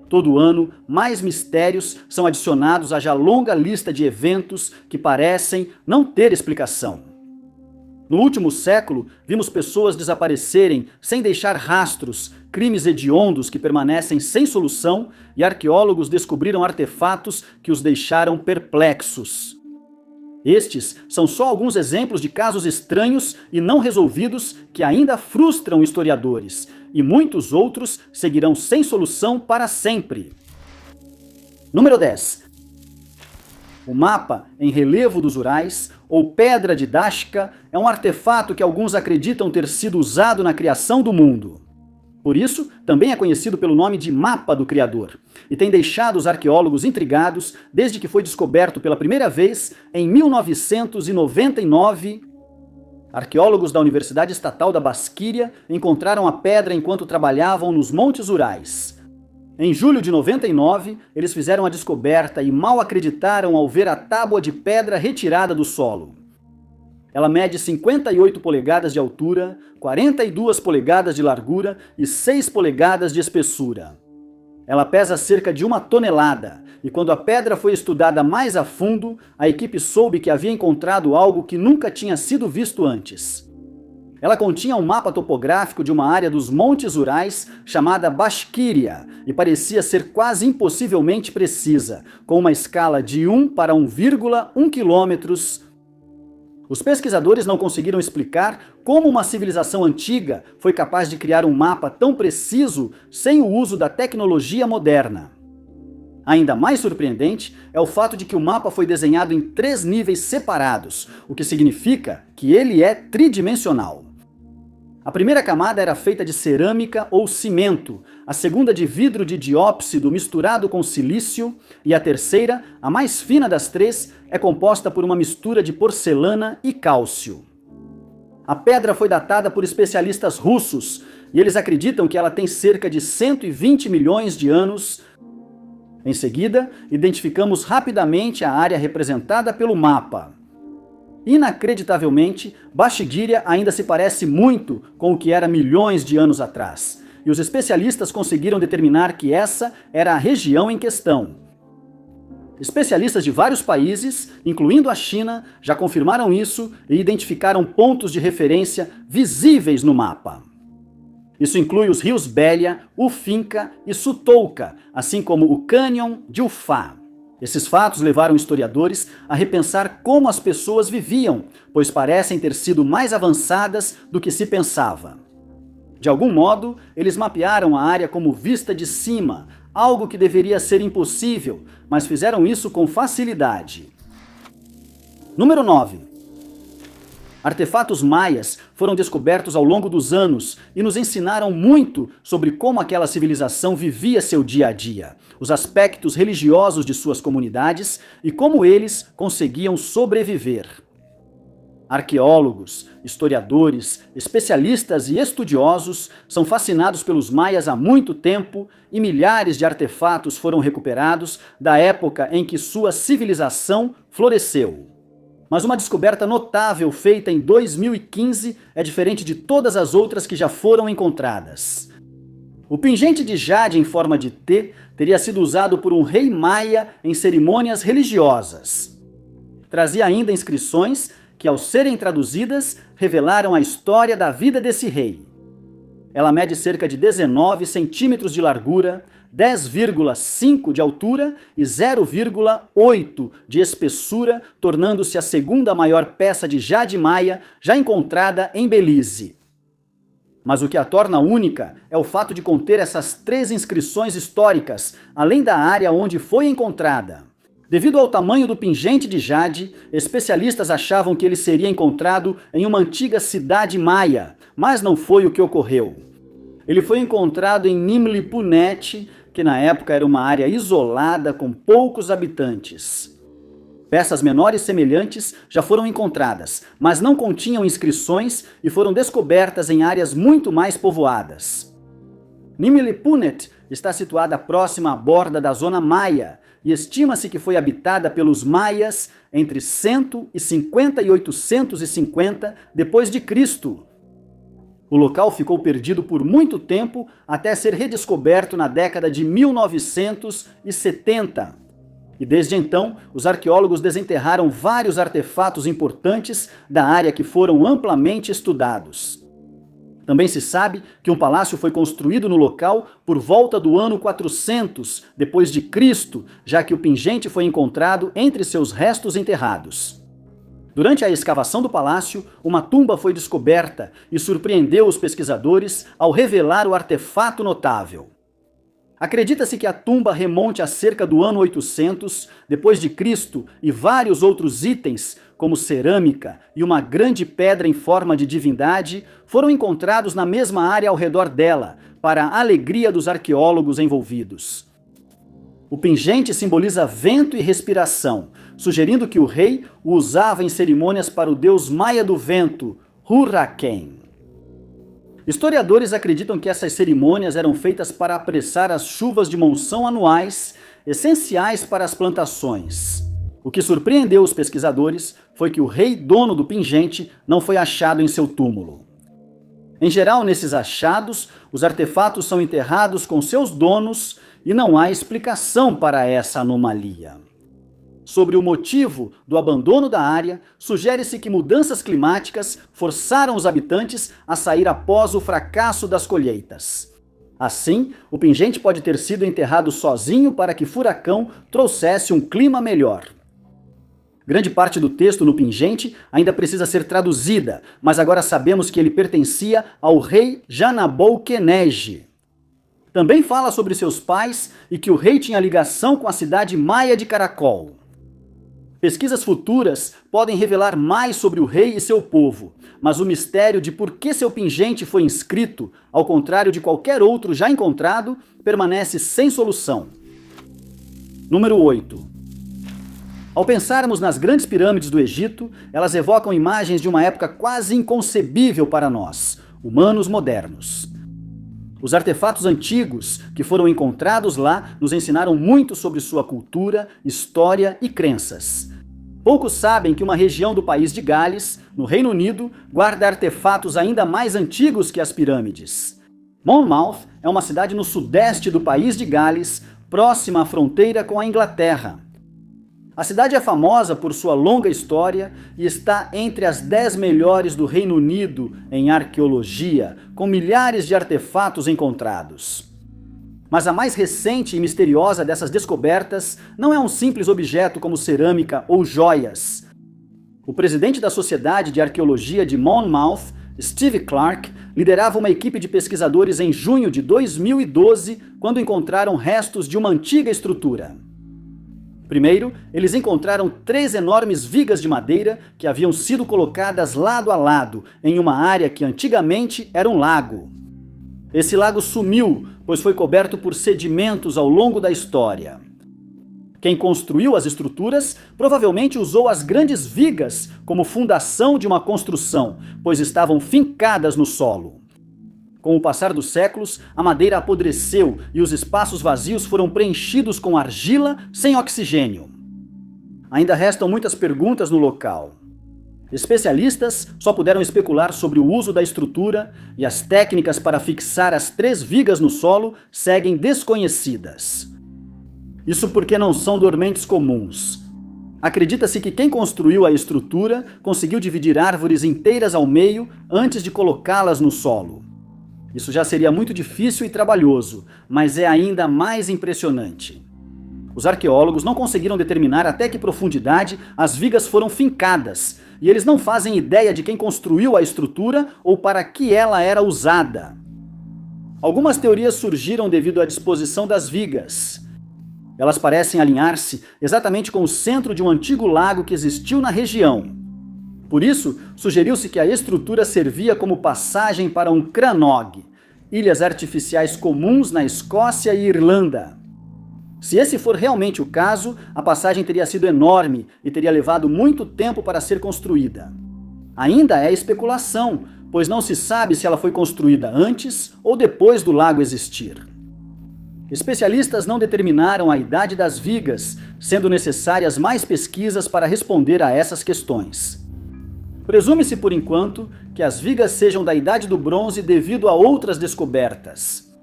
Todo ano, mais mistérios são adicionados à já longa lista de eventos que parecem não ter explicação. No último século, vimos pessoas desaparecerem sem deixar rastros, crimes hediondos que permanecem sem solução e arqueólogos descobriram artefatos que os deixaram perplexos. Estes são só alguns exemplos de casos estranhos e não resolvidos que ainda frustram historiadores, e muitos outros seguirão sem solução para sempre. Número 10. O mapa em relevo dos Urais, ou Pedra de Dashka, é um artefato que alguns acreditam ter sido usado na criação do mundo. Por isso, também é conhecido pelo nome de Mapa do Criador, e tem deixado os arqueólogos intrigados desde que foi descoberto pela primeira vez em 1999. Arqueólogos da Universidade Estatal da Basquíria encontraram a pedra enquanto trabalhavam nos Montes Urais. Em julho de 99, eles fizeram a descoberta e mal acreditaram ao ver a tábua de pedra retirada do solo. Ela mede 58 polegadas de altura, 42 polegadas de largura e 6 polegadas de espessura. Ela pesa cerca de 1 tonelada, e quando a pedra foi estudada mais a fundo, a equipe soube que havia encontrado algo que nunca tinha sido visto antes. Ela continha um mapa topográfico de uma área dos Montes Urais chamada Basquíria e parecia ser quase impossivelmente precisa, com uma escala de 1 para 1,1 quilômetros. Os pesquisadores não conseguiram explicar como uma civilização antiga foi capaz de criar um mapa tão preciso sem o uso da tecnologia moderna. Ainda mais surpreendente é o fato de que o mapa foi desenhado em 3 níveis separados, o que significa que ele é tridimensional. A primeira camada era feita de cerâmica ou cimento, a segunda de vidro de diópsido misturado com silício e a terceira, a mais fina das 3, é composta por uma mistura de porcelana e cálcio. A pedra foi datada por especialistas russos e eles acreditam que ela tem cerca de 120 milhões de anos. Em seguida, identificamos rapidamente a área representada pelo mapa. Inacreditavelmente, Basquíria ainda se parece muito com o que era milhões de anos atrás, e os especialistas conseguiram determinar que essa era a região em questão. Especialistas de vários países, incluindo a China, já confirmaram isso e identificaram pontos de referência visíveis no mapa. Isso inclui os rios Bélia, Ufinka e Sutouka, assim como o Cânion de Ufá. Esses fatos levaram historiadores a repensar como as pessoas viviam, pois parecem ter sido mais avançadas do que se pensava. De algum modo, eles mapearam a área como vista de cima, algo que deveria ser impossível, mas fizeram isso com facilidade. Número 9. Artefatos maias foram descobertos ao longo dos anos e nos ensinaram muito sobre como aquela civilização vivia seu dia a dia, os aspectos religiosos de suas comunidades e como eles conseguiam sobreviver. Arqueólogos, historiadores, especialistas e estudiosos são fascinados pelos maias há muito tempo e milhares de artefatos foram recuperados da época em que sua civilização floresceu. Mas uma descoberta notável feita em 2015 é diferente de todas as outras que já foram encontradas. O pingente de jade em forma de T teria sido usado por um rei maia em cerimônias religiosas. Trazia ainda inscrições que, ao serem traduzidas, revelaram a história da vida desse rei. Ela mede cerca de 19 centímetros de largura, 10,5 de altura e 0,8 de espessura, tornando-se a segunda maior peça de jade maia já encontrada em Belize. Mas o que a torna única é o fato de conter essas 3 inscrições históricas, além da área onde foi encontrada. Devido ao tamanho do pingente de jade, especialistas achavam que ele seria encontrado em uma antiga cidade maia, mas não foi o que ocorreu. Ele foi encontrado em Nimlipunet, que na época era uma área isolada com poucos habitantes. Peças menores semelhantes já foram encontradas, mas não continham inscrições e foram descobertas em áreas muito mais povoadas. Nimlipunet está situada próxima à borda da zona maia e estima-se que foi habitada pelos maias entre 150 e 850 depois de Cristo. O local ficou perdido por muito tempo até ser redescoberto na década de 1970. E desde então, os arqueólogos desenterraram vários artefatos importantes da área que foram amplamente estudados. Também se sabe que um palácio foi construído no local por volta do ano 400 depois de Cristo, já que o pingente foi encontrado entre seus restos enterrados. Durante a escavação do palácio, uma tumba foi descoberta e surpreendeu os pesquisadores ao revelar o artefato notável. Acredita-se que a tumba remonte a cerca do ano 800 depois de Cristo e vários outros itens, como cerâmica e uma grande pedra em forma de divindade, foram encontrados na mesma área ao redor dela, para a alegria dos arqueólogos envolvidos. O pingente simboliza vento e respiração, sugerindo que o rei o usava em cerimônias para o deus maia do vento, Hurricane. Historiadores acreditam que essas cerimônias eram feitas para apressar as chuvas de monção anuais, essenciais para as plantações. O que surpreendeu os pesquisadores foi que o rei dono do pingente não foi achado em seu túmulo. Em geral, nesses achados, os artefatos são enterrados com seus donos e não há explicação para essa anomalia. Sobre o motivo do abandono da área, sugere-se que mudanças climáticas forçaram os habitantes a sair após o fracasso das colheitas. Assim, o pingente pode ter sido enterrado sozinho para que Furacão trouxesse um clima melhor. Grande parte do texto no pingente ainda precisa ser traduzida, mas agora sabemos que ele pertencia ao rei Janabou-Kenege. Também fala sobre seus pais e que o rei tinha ligação com a cidade maia de Caracol. Pesquisas futuras podem revelar mais sobre o rei e seu povo, mas o mistério de por que seu pingente foi inscrito, ao contrário de qualquer outro já encontrado, permanece sem solução. Número 8. Ao pensarmos nas grandes pirâmides do Egito, elas evocam imagens de uma época quase inconcebível para nós, humanos modernos. Os artefatos antigos que foram encontrados lá nos ensinaram muito sobre sua cultura, história e crenças. Poucos sabem que uma região do país de Gales, no Reino Unido, guarda artefatos ainda mais antigos que as pirâmides. Monmouth é uma cidade no sudeste do país de Gales, próxima à fronteira com a Inglaterra. A cidade é famosa por sua longa história e está entre as 10 melhores do Reino Unido em arqueologia, com milhares de artefatos encontrados. Mas a mais recente e misteriosa dessas descobertas não é um simples objeto como cerâmica ou joias. O presidente da Sociedade de Arqueologia de Monmouth, Steve Clark, liderava uma equipe de pesquisadores em junho de 2012, quando encontraram restos de uma antiga estrutura. Primeiro, eles encontraram 3 enormes vigas de madeira que haviam sido colocadas lado a lado em uma área que antigamente era um lago. Esse lago sumiu, pois foi coberto por sedimentos ao longo da história. Quem construiu as estruturas provavelmente usou as grandes vigas como fundação de uma construção, pois estavam fincadas no solo. Com o passar dos séculos, a madeira apodreceu e os espaços vazios foram preenchidos com argila sem oxigênio. Ainda restam muitas perguntas no local. Especialistas só puderam especular sobre o uso da estrutura e as técnicas para fixar as 3 vigas no solo seguem desconhecidas. Isso porque não são dormentes comuns. Acredita-se que quem construiu a estrutura conseguiu dividir árvores inteiras ao meio antes de colocá-las no solo. Isso já seria muito difícil e trabalhoso, mas é ainda mais impressionante. Os arqueólogos não conseguiram determinar até que profundidade as vigas foram fincadas, e eles não fazem ideia de quem construiu a estrutura ou para que ela era usada. Algumas teorias surgiram devido à disposição das vigas. Elas parecem alinhar-se exatamente com o centro de um antigo lago que existiu na região. Por isso, sugeriu-se que a estrutura servia como passagem para um cranog, ilhas artificiais comuns na Escócia e Irlanda. Se esse for realmente o caso, a passagem teria sido enorme e teria levado muito tempo para ser construída. Ainda é especulação, pois não se sabe se ela foi construída antes ou depois do lago existir. Especialistas não determinaram a idade das vigas, sendo necessárias mais pesquisas para responder a essas questões. Presume-se por enquanto que as vigas sejam da Idade do Bronze devido a outras descobertas.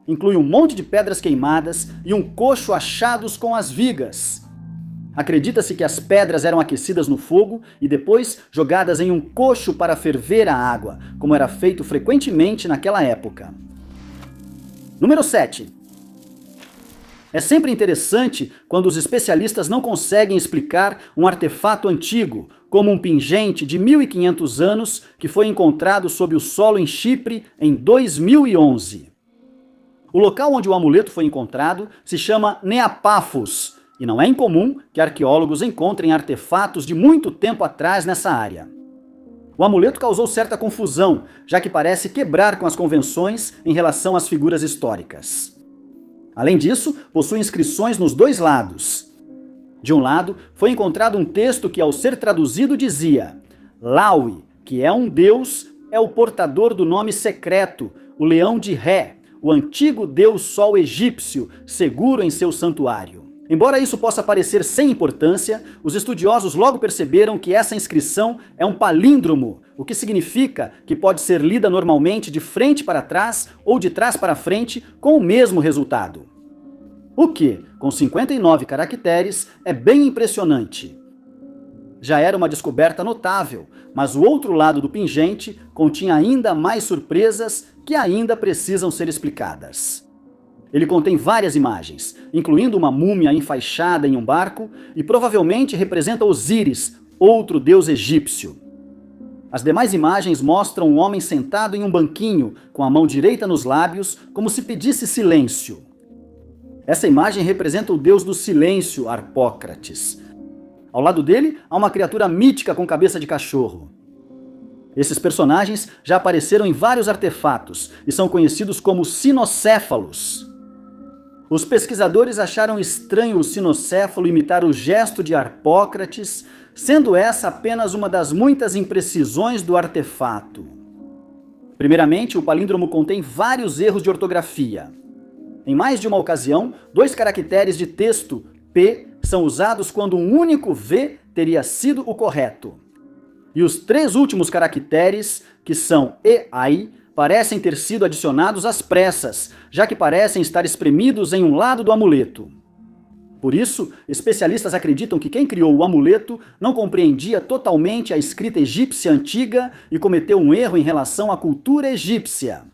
Inclui um monte de pedras queimadas e um coxo achados com as vigas. Acredita-se que as pedras eram aquecidas no fogo e depois jogadas em um coxo para ferver a água, como era feito frequentemente naquela época. Número 7. É sempre interessante quando os especialistas não conseguem explicar um artefato antigo, como um pingente de 1500 anos que foi encontrado sob o solo em Chipre em 2011. O local onde o amuleto foi encontrado se chama Neapafos, e não é incomum que arqueólogos encontrem artefatos de muito tempo atrás nessa área. O amuleto causou certa confusão, já que parece quebrar com as convenções em relação às figuras históricas. Além disso, possui inscrições nos dois lados. De um lado, foi encontrado um texto que, ao ser traduzido, dizia: Laui, que é um deus, é o portador do nome secreto, o leão de Ré, o antigo deus sol egípcio, seguro em seu santuário. Embora isso possa parecer sem importância, os estudiosos logo perceberam que essa inscrição é um palíndromo, o que significa que pode ser lida normalmente de frente para trás ou de trás para frente com o mesmo resultado. O que, com 59 caracteres, é bem impressionante. Já era uma descoberta notável, mas o outro lado do pingente continha ainda mais surpresas que ainda precisam ser explicadas. Ele contém várias imagens, incluindo uma múmia enfaixada em um barco e provavelmente representa Osíris, outro deus egípcio. As demais imagens mostram um homem sentado em um banquinho, com a mão direita nos lábios, como se pedisse silêncio. Essa imagem representa o deus do silêncio, Harpócrates. Ao lado dele, há uma criatura mítica com cabeça de cachorro. Esses personagens já apareceram em vários artefatos e são conhecidos como sinocéfalos. Os pesquisadores acharam estranho o sinocéfalo imitar o gesto de Harpócrates, sendo essa apenas uma das muitas imprecisões do artefato. Primeiramente, o palíndromo contém vários erros de ortografia. Em mais de uma ocasião, 2 caracteres de texto, P, são usados quando um único V teria sido o correto. E os 3 últimos caracteres, que são E, AI, parecem ter sido adicionados às pressas, já que parecem estar espremidos em um lado do amuleto. Por isso, especialistas acreditam que quem criou o amuleto não compreendia totalmente a escrita egípcia antiga e cometeu um erro em relação à cultura egípcia.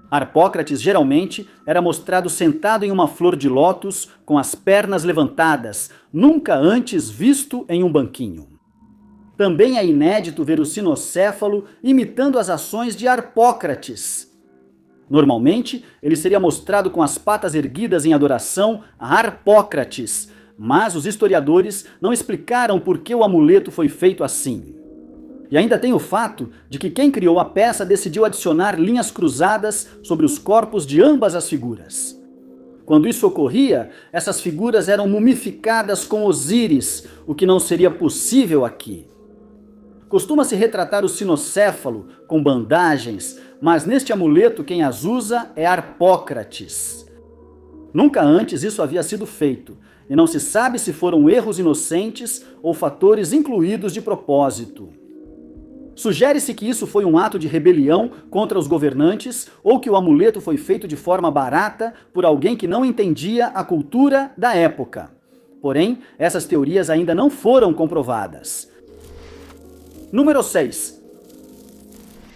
Harpócrates geralmente era mostrado sentado em uma flor de lótus com as pernas levantadas, nunca antes visto em um banquinho. Também é inédito ver o sinocéfalo imitando as ações de Harpócrates. Normalmente, ele seria mostrado com as patas erguidas em adoração a Harpócrates, mas os historiadores não explicaram por que o amuleto foi feito assim. E ainda tem o fato de que quem criou a peça decidiu adicionar linhas cruzadas sobre os corpos de ambas as figuras. Quando isso ocorria, essas figuras eram mumificadas com Osíris, o que não seria possível aqui. Costuma-se retratar o sinocéfalo com bandagens, mas neste amuleto quem as usa é Harpócrates. Nunca antes isso havia sido feito, e não se sabe se foram erros inocentes ou fatores incluídos de propósito. Sugere-se que isso foi um ato de rebelião contra os governantes ou que o amuleto foi feito de forma barata por alguém que não entendia a cultura da época. Porém, essas teorias ainda não foram comprovadas. Número 6.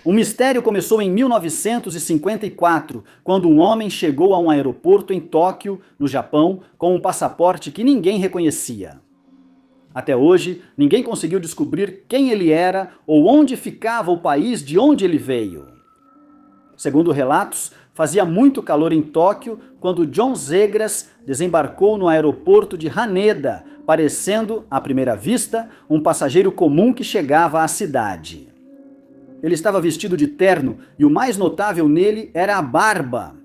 O mistério começou em 1954, quando um homem chegou a um aeroporto em Tóquio, no Japão, com um passaporte que ninguém reconhecia. Até hoje, ninguém conseguiu descobrir quem ele era ou onde ficava o país de onde ele veio. Segundo relatos, fazia muito calor em Tóquio quando John Zegras desembarcou no aeroporto de Haneda, parecendo, à primeira vista, um passageiro comum que chegava à cidade. Ele estava vestido de terno e o mais notável nele era a barba.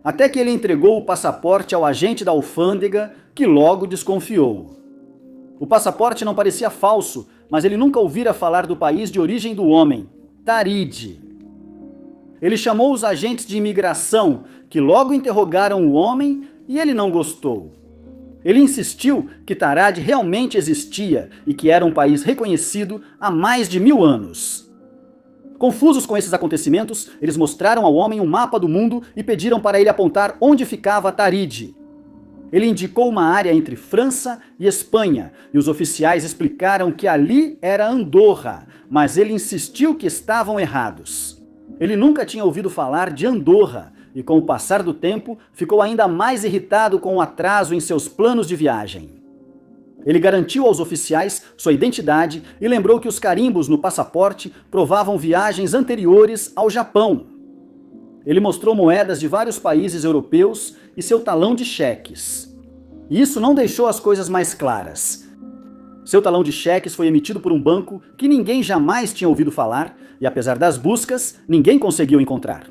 Até que ele entregou o passaporte ao agente da alfândega, que logo desconfiou. O passaporte não parecia falso, mas ele nunca ouvira falar do país de origem do homem, Taríde. Ele chamou os agentes de imigração, que logo interrogaram o homem e ele não gostou. Ele insistiu que Tarad realmente existia e que era um país reconhecido há mais de 1000 anos. Confusos com esses acontecimentos, eles mostraram ao homem um mapa do mundo e pediram para ele apontar onde ficava Tarid. Ele indicou uma área entre França e Espanha, e os oficiais explicaram que ali era Andorra, mas ele insistiu que estavam errados. Ele nunca tinha ouvido falar de Andorra, e com o passar do tempo, ficou ainda mais irritado com o atraso em seus planos de viagem. Ele garantiu aos oficiais sua identidade e lembrou que os carimbos no passaporte provavam viagens anteriores ao Japão. Ele mostrou moedas de vários países europeus e seu talão de cheques. E isso não deixou as coisas mais claras. Seu talão de cheques foi emitido por um banco que ninguém jamais tinha ouvido falar e, apesar das buscas, ninguém conseguiu encontrar.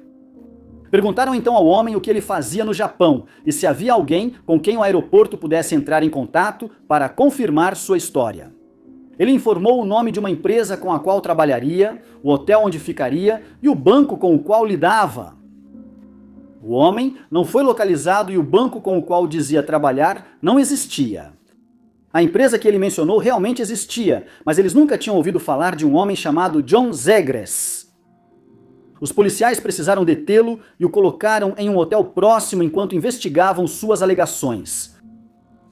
Perguntaram então ao homem o que ele fazia no Japão e se havia alguém com quem o aeroporto pudesse entrar em contato para confirmar sua história. Ele informou o nome de uma empresa com a qual trabalharia, o hotel onde ficaria e o banco com o qual lidava. O homem não foi localizado e o banco com o qual dizia trabalhar não existia. A empresa que ele mencionou realmente existia, mas eles nunca tinham ouvido falar de um homem chamado John Zegres. Os policiais precisaram detê-lo e o colocaram em um hotel próximo enquanto investigavam suas alegações.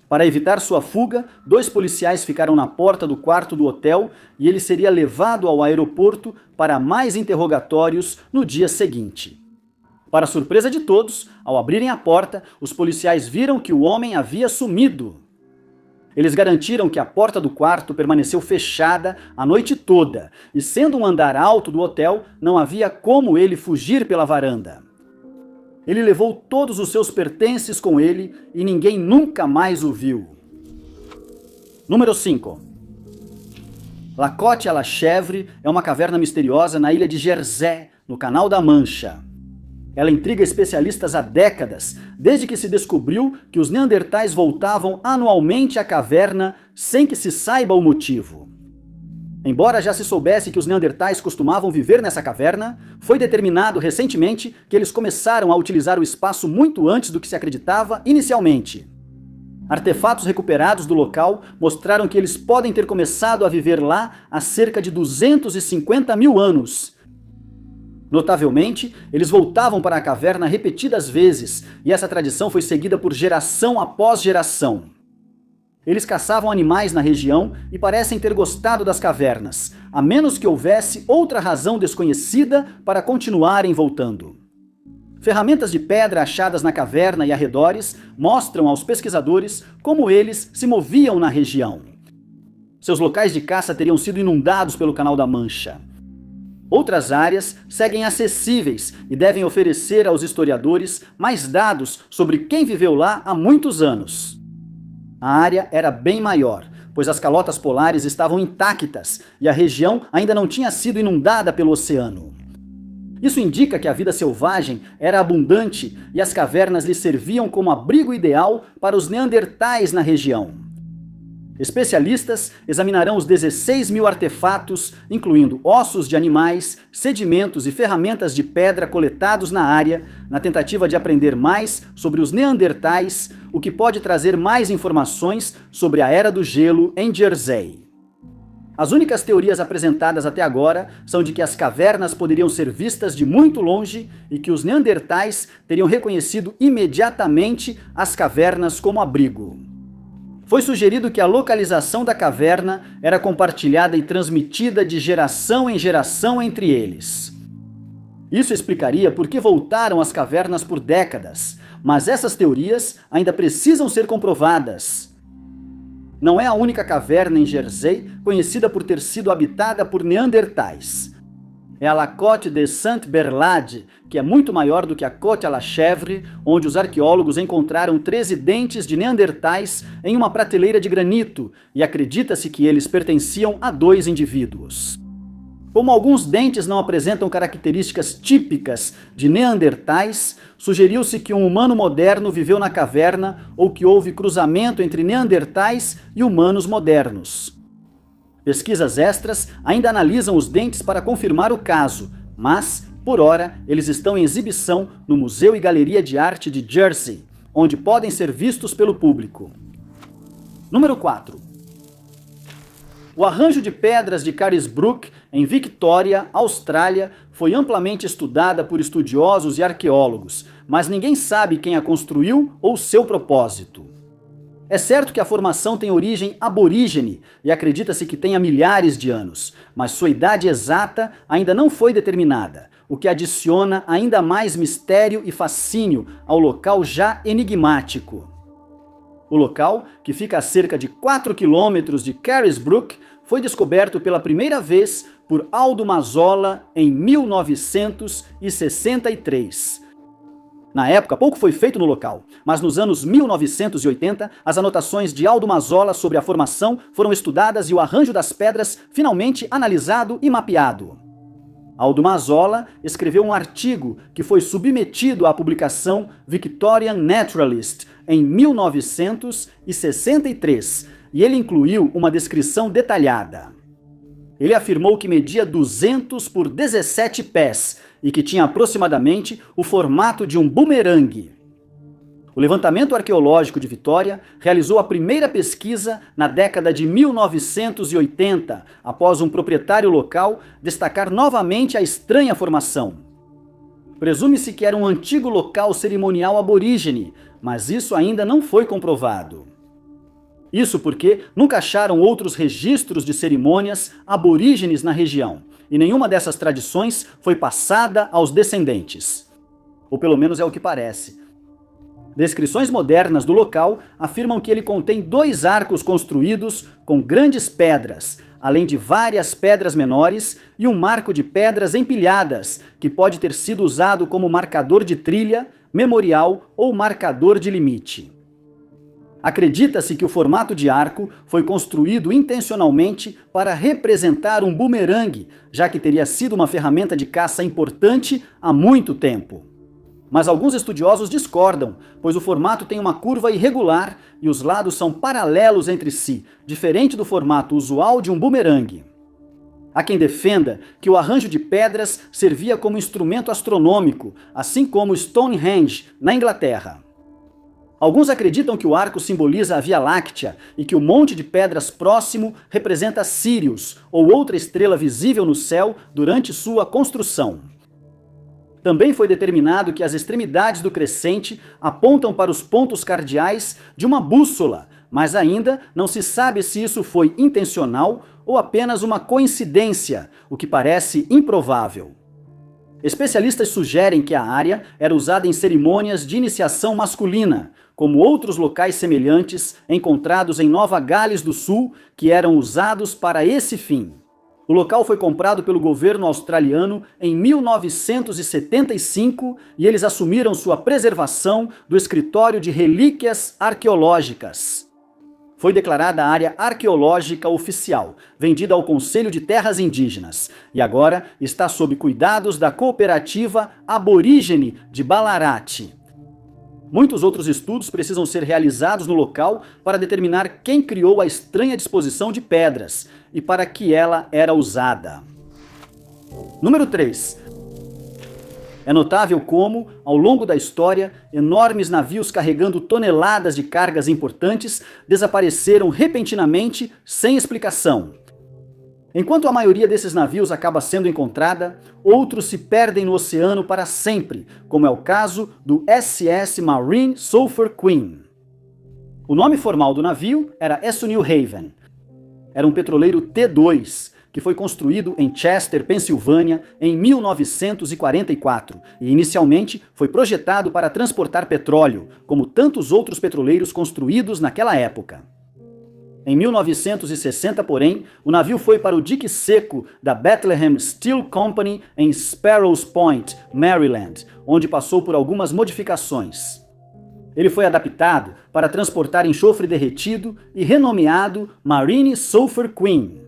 Para evitar sua fuga, 2 policiais ficaram na porta do quarto do hotel e ele seria levado ao aeroporto para mais interrogatórios no dia seguinte. Para surpresa de todos, ao abrirem a porta, os policiais viram que o homem havia sumido. Eles garantiram que a porta do quarto permaneceu fechada a noite toda, e sendo um andar alto do hotel, não havia como ele fugir pela varanda. Ele levou todos os seus pertences com ele e ninguém nunca mais o viu. Número 5. La Côte à la Chèvre é uma caverna misteriosa na ilha de Jersey, no Canal da Mancha. Ela intriga especialistas há décadas, desde que se descobriu que os neandertais voltavam anualmente à caverna sem que se saiba o motivo. Embora já se soubesse que os neandertais costumavam viver nessa caverna, foi determinado recentemente que eles começaram a utilizar o espaço muito antes do que se acreditava inicialmente. Artefatos recuperados do local mostraram que eles podem ter começado a viver lá há cerca de 250 mil anos. Notavelmente, eles voltavam para a caverna repetidas vezes, e essa tradição foi seguida por geração após geração. Eles caçavam animais na região e parecem ter gostado das cavernas, a menos que houvesse outra razão desconhecida para continuarem voltando. Ferramentas de pedra achadas na caverna e arredores mostram aos pesquisadores como eles se moviam na região. Seus locais de caça teriam sido inundados pelo Canal da Mancha. Outras áreas seguem acessíveis e devem oferecer aos historiadores mais dados sobre quem viveu lá há muitos anos. A área era bem maior, pois as calotas polares estavam intactas e a região ainda não tinha sido inundada pelo oceano. Isso indica que a vida selvagem era abundante e as cavernas lhe serviam como abrigo ideal para os neandertais na região. Especialistas examinarão os 16 mil artefatos, incluindo ossos de animais, sedimentos e ferramentas de pedra coletados na área, na tentativa de aprender mais sobre os neandertais, o que pode trazer mais informações sobre a Era do Gelo em Jersey. As únicas teorias apresentadas até agora são de que as cavernas poderiam ser vistas de muito longe e que os neandertais teriam reconhecido imediatamente as cavernas como abrigo. Foi sugerido que a localização da caverna era compartilhada e transmitida de geração em geração entre eles. Isso explicaria por que voltaram às cavernas por décadas, mas essas teorias ainda precisam ser comprovadas. Não é a única caverna em Jersey conhecida por ter sido habitada por neandertais. É a La Côte de Saint-Berlade, que é muito maior do que a Côte à la Chèvre, onde os arqueólogos encontraram 13 dentes de neandertais em uma prateleira de granito, e acredita-se que eles pertenciam a 2 indivíduos. Como alguns dentes não apresentam características típicas de neandertais, sugeriu-se que um humano moderno viveu na caverna ou que houve cruzamento entre neandertais e humanos modernos. Pesquisas extras ainda analisam os dentes para confirmar o caso, mas, por ora, eles estão em exibição no Museu e Galeria de Arte de Jersey, onde podem ser vistos pelo público. Número 4. O arranjo de pedras de Carisbrooke, em Victoria, Austrália, foi amplamente estudada por estudiosos e arqueólogos, mas ninguém sabe quem a construiu ou seu propósito. É certo que a formação tem origem aborígene e acredita-se que tenha milhares de anos, mas sua idade exata ainda não foi determinada, o que adiciona ainda mais mistério e fascínio ao local já enigmático. O local, que fica a cerca de 4 quilômetros de Carisbrooke, foi descoberto pela primeira vez por Aldo Mazzola em 1963. Na época, pouco foi feito no local, mas nos anos 1980, as anotações de Aldo Mazzola sobre a formação foram estudadas e o arranjo das pedras finalmente analisado e mapeado. Aldo Mazzola escreveu um artigo que foi submetido à publicação Victorian Naturalist em 1963, e ele incluiu uma descrição detalhada. Ele afirmou que media 200 por 17 pés e que tinha aproximadamente o formato de um bumerangue. O levantamento arqueológico de Vitória realizou a primeira pesquisa na década de 1980, após um proprietário local destacar novamente a estranha formação. Presume-se que era um antigo local cerimonial aborígene, mas isso ainda não foi comprovado. Isso porque nunca acharam outros registros de cerimônias aborígenes na região, e nenhuma dessas tradições foi passada aos descendentes. Ou pelo menos é o que parece. Descrições modernas do local afirmam que ele contém 2 arcos construídos com grandes pedras, além de várias pedras menores e um marco de pedras empilhadas, que pode ter sido usado como marcador de trilha, memorial ou marcador de limite. Acredita-se que o formato de arco foi construído intencionalmente para representar um bumerangue, já que teria sido uma ferramenta de caça importante há muito tempo. Mas alguns estudiosos discordam, pois o formato tem uma curva irregular e os lados são paralelos entre si, diferente do formato usual de um bumerangue. Há quem defenda que o arranjo de pedras servia como instrumento astronômico, assim como Stonehenge, na Inglaterra. Alguns acreditam que o arco simboliza a Via Láctea e que o monte de pedras próximo representa Sirius, ou outra estrela visível no céu durante sua construção. Também foi determinado que as extremidades do crescente apontam para os pontos cardeais de uma bússola, mas ainda não se sabe se isso foi intencional ou apenas uma coincidência, o que parece improvável. Especialistas sugerem que a área era usada em cerimônias de iniciação masculina, como outros locais semelhantes encontrados em Nova Gales do Sul, que eram usados para esse fim. O local foi comprado pelo governo australiano em 1975 e eles assumiram sua preservação do Escritório de Relíquias Arqueológicas. Foi declarada área arqueológica oficial, vendida ao Conselho de Terras Indígenas, e agora está sob cuidados da Cooperativa Aborígene de Ballarat. Muitos outros estudos precisam ser realizados no local para determinar quem criou a estranha disposição de pedras e para que ela era usada. Número 3. É notável como, ao longo da história, enormes navios carregando toneladas de cargas importantes desapareceram repentinamente sem explicação. Enquanto a maioria desses navios acaba sendo encontrada, outros se perdem no oceano para sempre, como é o caso do SS Marine Sulphur Queen. O nome formal do navio era SO New Haven. Era um petroleiro T2, que foi construído em Chester, Pensilvânia, em 1944, e inicialmente foi projetado para transportar petróleo, como tantos outros petroleiros construídos naquela época. Em 1960, porém, o navio foi para o dique seco da Bethlehem Steel Company em Sparrows Point, Maryland, onde passou por algumas modificações. Ele foi adaptado para transportar enxofre derretido e renomeado Marine Sulphur Queen.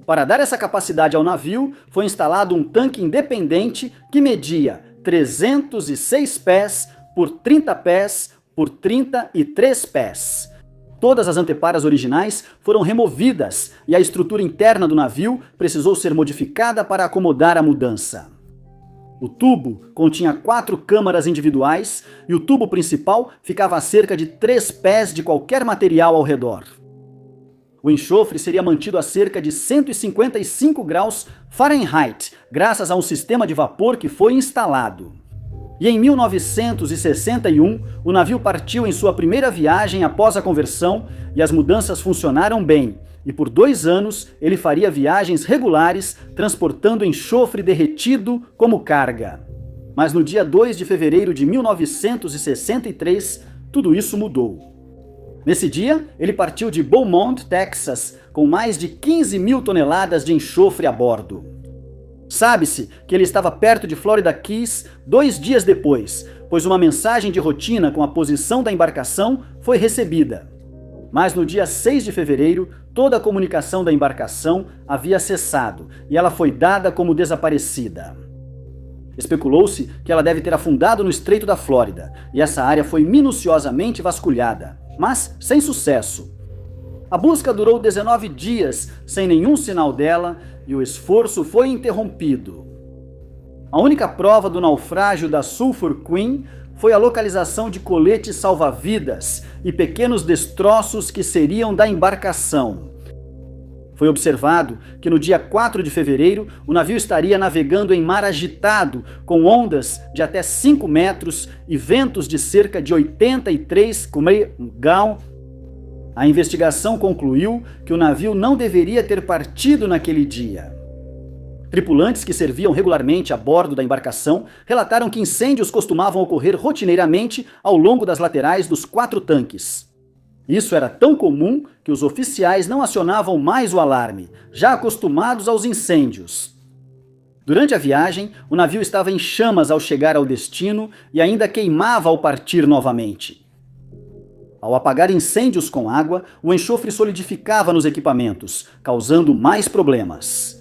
Para dar essa capacidade ao navio, foi instalado um tanque independente que media 306 pés por 30 pés por 33 pés. Todas as anteparas originais foram removidas e a estrutura interna do navio precisou ser modificada para acomodar a mudança. O tubo continha 4 câmaras individuais e o tubo principal ficava a cerca de 3 pés de qualquer material ao redor. O enxofre seria mantido a cerca de 155 graus Fahrenheit, graças a um sistema de vapor que foi instalado. E em 1961, o navio partiu em sua primeira viagem após a conversão e as mudanças funcionaram bem. E por 2 anos ele faria viagens regulares, transportando enxofre derretido como carga. Mas no dia 2 de fevereiro de 1963, tudo isso mudou. Nesse dia, ele partiu de Beaumont, Texas, com mais de 15 mil toneladas de enxofre a bordo. Sabe-se que ele estava perto de Florida Keys 2 dias depois, pois uma mensagem de rotina com a posição da embarcação foi recebida. Mas no dia 6 de fevereiro, toda a comunicação da embarcação havia cessado e ela foi dada como desaparecida. Especulou-se que ela deve ter afundado no Estreito da Flórida, e essa área foi minuciosamente vasculhada, mas sem sucesso. A busca durou 19 dias, sem nenhum sinal dela, e o esforço foi interrompido. A única prova do naufrágio da Sulphur Queen foi a localização de coletes salva-vidas e pequenos destroços que seriam da embarcação. Foi observado que no dia 4 de fevereiro o navio estaria navegando em mar agitado, com ondas de até 5 metros e ventos de cerca de 83 km. A investigação concluiu que o navio não deveria ter partido naquele dia. Tripulantes que serviam regularmente a bordo da embarcação relataram que incêndios costumavam ocorrer rotineiramente ao longo das laterais dos 4 tanques. Isso era tão comum que os oficiais não acionavam mais o alarme, já acostumados aos incêndios. Durante a viagem, o navio estava em chamas ao chegar ao destino e ainda queimava ao partir novamente. Ao apagar incêndios com água, o enxofre solidificava nos equipamentos, causando mais problemas.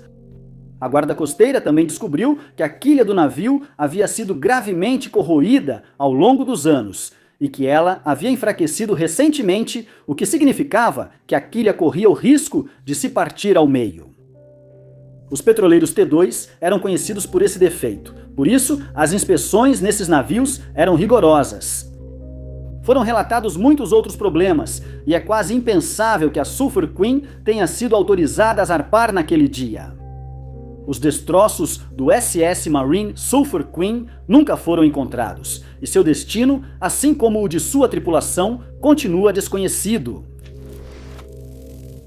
A guarda costeira também descobriu que a quilha do navio havia sido gravemente corroída ao longo dos anos e que ela havia enfraquecido recentemente, o que significava que a quilha corria o risco de se partir ao meio. Os petroleiros T2 eram conhecidos por esse defeito, por isso as inspeções nesses navios eram rigorosas. Foram relatados muitos outros problemas e é quase impensável que a Sulphur Queen tenha sido autorizada a zarpar naquele dia. Os destroços do SS Marine Sulphur Queen nunca foram encontrados, e seu destino, assim como o de sua tripulação, continua desconhecido.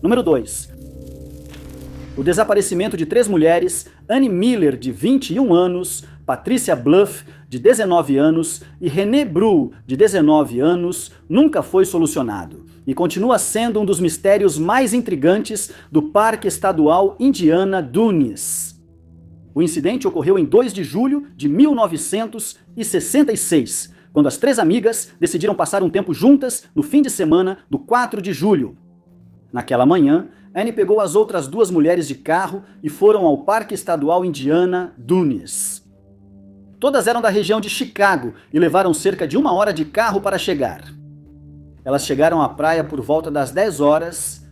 Número 2. O desaparecimento de 3 mulheres, Annie Miller, de 21 anos, Patricia Bluff, de 19 anos, e René Bru, de 19 anos, nunca foi solucionado, e continua sendo um dos mistérios mais intrigantes do Parque Estadual Indiana Dunes. O incidente ocorreu em 2 de julho de 1966, quando as 3 amigas decidiram passar um tempo juntas no fim de semana do 4 de julho. Naquela manhã, Annie pegou as outras 2 mulheres de carro e foram ao Parque Estadual Indiana Dunes. Todas eram da região de Chicago e levaram cerca de 1 hora de carro para chegar. Elas chegaram à praia por volta das 10 horas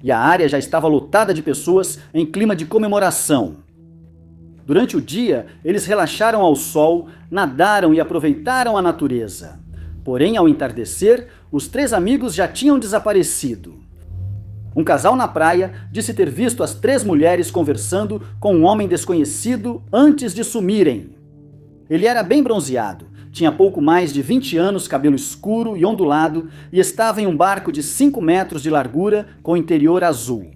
e a área já estava lotada de pessoas em clima de comemoração. Durante o dia, eles relaxaram ao sol, nadaram e aproveitaram a natureza. Porém, ao entardecer, os 3 amigos já tinham desaparecido. Um casal na praia disse ter visto as 3 mulheres conversando com um homem desconhecido antes de sumirem. Ele era bem bronzeado, tinha pouco mais de 20 anos, cabelo escuro e ondulado, e estava em um barco de 5 metros de largura com interior azul.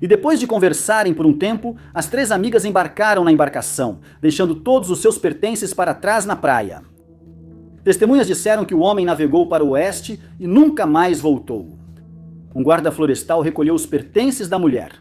E depois de conversarem por um tempo, as 3 amigas embarcaram na embarcação, deixando todos os seus pertences para trás na praia. Testemunhas disseram que o homem navegou para o oeste e nunca mais voltou. Um guarda florestal recolheu os pertences da mulher: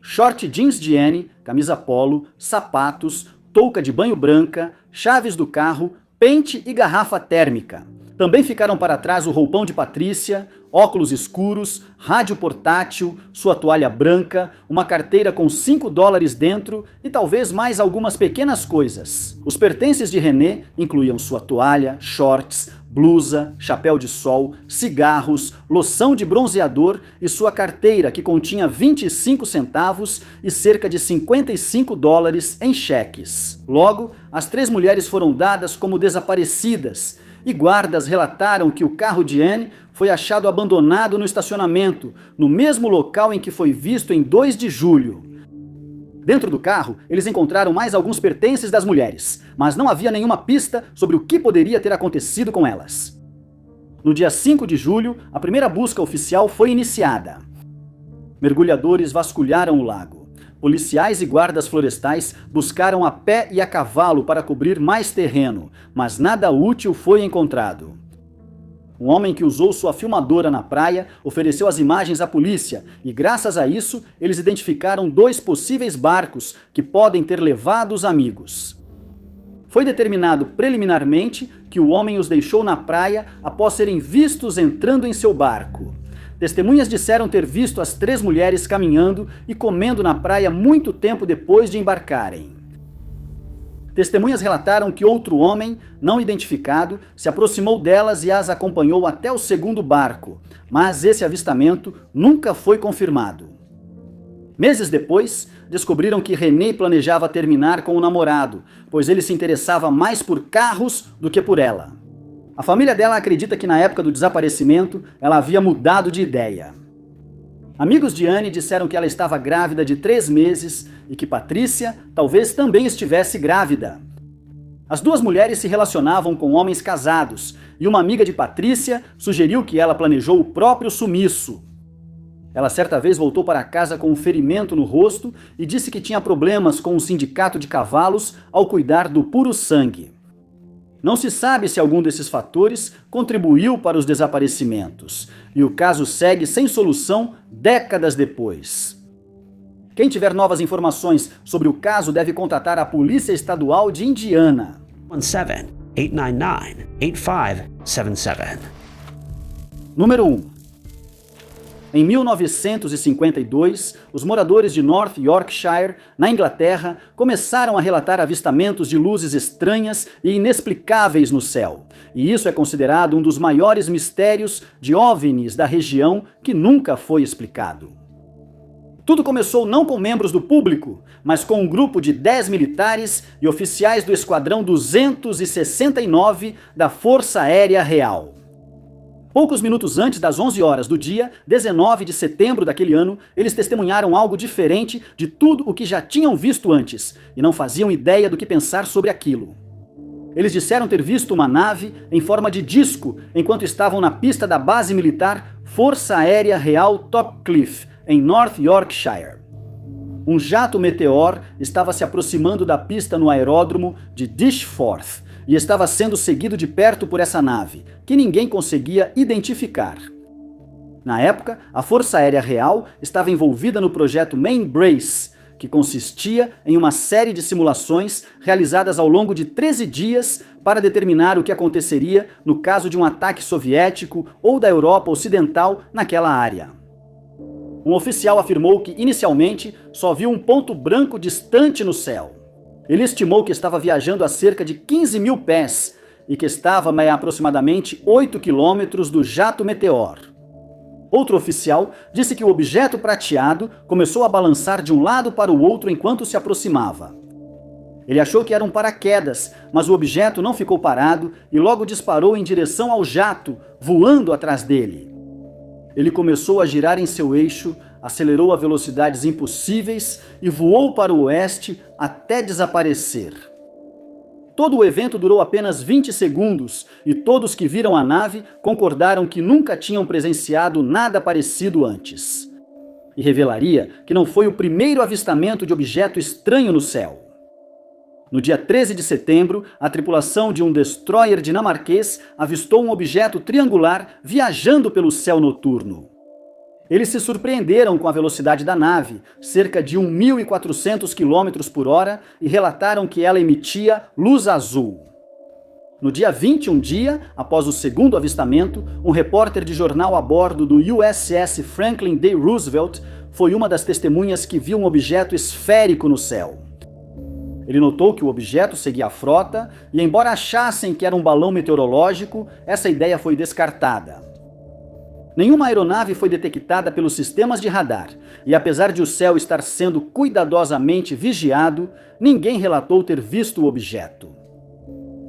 short jeans de Annie, camisa polo, sapatos, touca de banho branca, chaves do carro, pente e garrafa térmica. Também ficaram para trás o roupão de Patrícia, óculos escuros, rádio portátil, sua toalha branca, uma carteira com $5 dentro e talvez mais algumas pequenas coisas. Os pertences de René incluíam sua toalha, shorts, blusa, chapéu de sol, cigarros, loção de bronzeador e sua carteira, que continha 25 centavos e cerca de $55 em cheques. Logo, as 3 mulheres foram dadas como desaparecidas e guardas relataram que o carro de Anne foi achado abandonado no estacionamento, no mesmo local em que foi visto em 2 de julho. Dentro do carro, eles encontraram mais alguns pertences das mulheres, mas não havia nenhuma pista sobre o que poderia ter acontecido com elas. No dia 5 de julho, a primeira busca oficial foi iniciada. Mergulhadores vasculharam o lago. Policiais e guardas florestais buscaram a pé e a cavalo para cobrir mais terreno, mas nada útil foi encontrado. Um homem que usou sua filmadora na praia ofereceu as imagens à polícia e, graças a isso, eles identificaram 2 possíveis barcos que podem ter levado os amigos. Foi determinado preliminarmente que o homem os deixou na praia após serem vistos entrando em seu barco. Testemunhas disseram ter visto as 3 mulheres caminhando e comendo na praia muito tempo depois de embarcarem. Testemunhas relataram que outro homem, não identificado, se aproximou delas e as acompanhou até o segundo barco, mas esse avistamento nunca foi confirmado. Meses depois, descobriram que Renee planejava terminar com o namorado, pois ele se interessava mais por carros do que por ela. A família dela acredita que na época do desaparecimento, ela havia mudado de ideia. Amigos de Anne disseram que ela estava grávida de 3 meses e que Patrícia talvez também estivesse grávida. As 2 mulheres se relacionavam com homens casados e uma amiga de Patrícia sugeriu que ela planejou o próprio sumiço. Ela certa vez voltou para casa com um ferimento no rosto e disse que tinha problemas com um sindicato de cavalos ao cuidar do puro sangue. Não se sabe se algum desses fatores contribuiu para os desaparecimentos, e o caso segue sem solução décadas depois. Quem tiver novas informações sobre o caso deve contatar a Polícia Estadual de Indiana. 17-899-8577. Número 1. Em 1952, os moradores de North Yorkshire, na Inglaterra, começaram a relatar avistamentos de luzes estranhas e inexplicáveis no céu, e isso é considerado um dos maiores mistérios de OVNIs da região que nunca foi explicado. Tudo começou não com membros do público, mas com um grupo de 10 militares e oficiais do Esquadrão 269 da Força Aérea Real. Poucos minutos antes das 11 horas do dia 19 de setembro daquele ano, eles testemunharam algo diferente de tudo o que já tinham visto antes, e não faziam ideia do que pensar sobre aquilo. Eles disseram ter visto uma nave em forma de disco enquanto estavam na pista da base militar Força Aérea Real Topcliffe, em North Yorkshire. Um jato Meteor estava se aproximando da pista no aeródromo de Dishforth e estava sendo seguido de perto por essa nave, que ninguém conseguia identificar. Na época, a Força Aérea Real estava envolvida no projeto Main Brace, que consistia em uma série de simulações realizadas ao longo de 13 dias para determinar o que aconteceria no caso de um ataque soviético ou da Europa Ocidental naquela área. Um oficial afirmou que, inicialmente, só viu um ponto branco distante no céu. Ele estimou que estava viajando a cerca de 15 mil pés e que estava a aproximadamente 8 quilômetros do jato Meteor. Outro oficial disse que o objeto prateado começou a balançar de um lado para o outro enquanto se aproximava. Ele achou que era um paraquedas, mas o objeto não ficou parado e logo disparou em direção ao jato, voando atrás dele. Ele começou a girar em seu eixo, acelerou a velocidades impossíveis e voou para o oeste até desaparecer. Todo o evento durou apenas 20 segundos e todos que viram a nave concordaram que nunca tinham presenciado nada parecido antes. E revelaria que não foi o primeiro avistamento de objeto estranho no céu. No dia 13 de setembro, a tripulação de um destroyer dinamarquês avistou um objeto triangular viajando pelo céu noturno. Eles se surpreenderam com a velocidade da nave, cerca de 1.400 km por hora, e relataram que ela emitia luz azul. No dia 21 após o segundo avistamento, um repórter de jornal a bordo do USS Franklin D. Roosevelt foi uma das testemunhas que viu um objeto esférico no céu. Ele notou que o objeto seguia a frota e, embora achassem que era um balão meteorológico, essa ideia foi descartada. Nenhuma aeronave foi detectada pelos sistemas de radar, e apesar de o céu estar sendo cuidadosamente vigiado, ninguém relatou ter visto o objeto.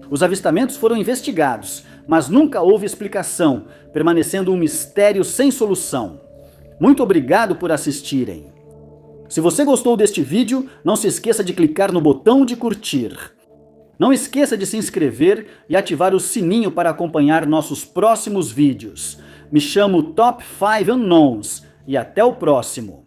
Os avistamentos foram investigados, mas nunca houve explicação, permanecendo um mistério sem solução. Muito obrigado por assistirem. Se você gostou deste vídeo, não se esqueça de clicar no botão de curtir. Não esqueça de se inscrever e ativar o sininho para acompanhar nossos próximos vídeos. Me chamo Top 5 Unknowns e até o próximo.